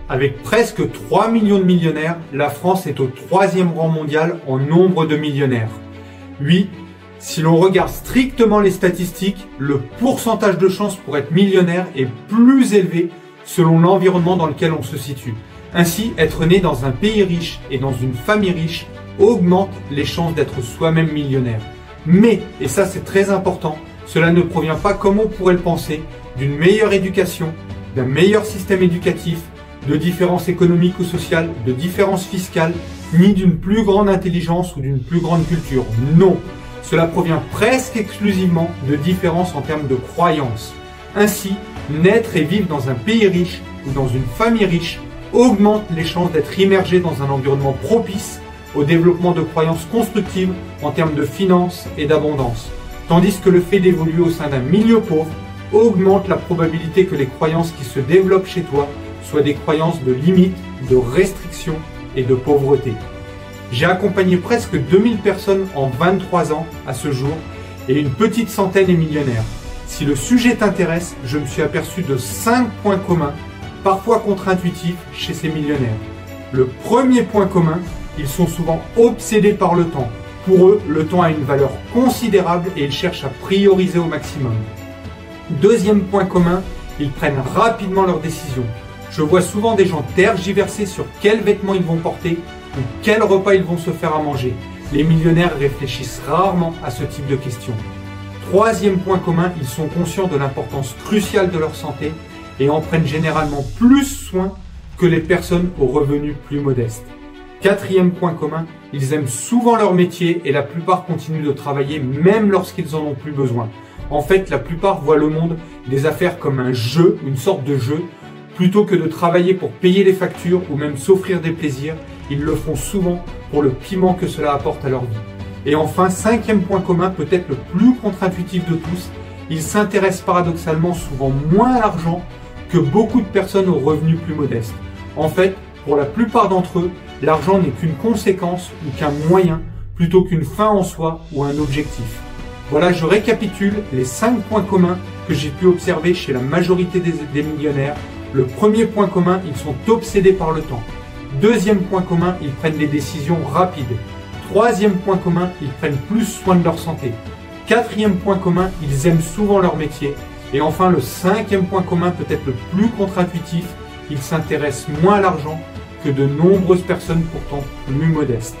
Avec presque 3 millions de millionnaires, la France est au 3e rang mondial en nombre de millionnaires. Oui, si l'on regarde strictement les statistiques, le pourcentage de chances pour être millionnaire est plus élevé selon l'environnement dans lequel on se situe. Ainsi, être né dans un pays riche et dans une famille riche augmente les chances d'être soi-même millionnaire. Mais, et ça c'est très important, cela ne provient pas, comme on pourrait le penser, d'une meilleure éducation, d'un meilleur système éducatif, de différences économiques ou sociales, de différences fiscales, ni d'une plus grande intelligence ou d'une plus grande culture. Non, cela provient presque exclusivement de différences en termes de croyances. Ainsi, naître et vivre dans un pays riche ou dans une famille riche augmente les chances d'être immergé dans un environnement propice au développement de croyances constructives en termes de finances et d'abondance. Tandis que le fait d'évoluer au sein d'un milieu pauvre augmente la probabilité que les croyances qui se développent chez toi soient des croyances de limite, de restriction et de pauvreté. J'ai accompagné presque 2000 personnes en 23 ans à ce jour et une petite centaine est millionnaire. Si le sujet t'intéresse, je me suis aperçu de 5 points communs, parfois contre-intuitifs, chez ces millionnaires. Le premier point commun, ils sont souvent obsédés par le temps. Pour eux, le temps a une valeur considérable et ils cherchent à prioriser au maximum. Deuxième point commun, ils prennent rapidement leurs décisions. Je vois souvent des gens tergiverser sur quels vêtements ils vont porter ou quel repas ils vont se faire à manger. Les millionnaires réfléchissent rarement à ce type de questions. Troisième point commun, ils sont conscients de l'importance cruciale de leur santé et en prennent généralement plus soin que les personnes aux revenus plus modestes. Quatrième point commun, ils aiment souvent leur métier et la plupart continuent de travailler même lorsqu'ils en ont plus besoin. En fait, la plupart voient le monde des affaires comme un jeu, une sorte de jeu. Plutôt que de travailler pour payer les factures ou même s'offrir des plaisirs, ils le font souvent pour le piment que cela apporte à leur vie. Et enfin, cinquième point commun, peut-être le plus contre-intuitif de tous, ils s'intéressent paradoxalement souvent moins à l'argent que beaucoup de personnes aux revenus plus modestes. En fait, pour la plupart d'entre eux, l'argent n'est qu'une conséquence ou qu'un moyen plutôt qu'une fin en soi ou un objectif. Voilà, je récapitule les 5 points communs que j'ai pu observer chez la majorité des millionnaires. Le premier point commun, ils sont obsédés par le temps. Deuxième point commun, ils prennent des décisions rapides. Troisième point commun, ils prennent plus soin de leur santé. Quatrième point commun, ils aiment souvent leur métier. Et enfin, le cinquième point commun, peut-être le plus contre-intuitif, ils s'intéressent moins à l'argent que de nombreuses personnes pourtant plus modestes.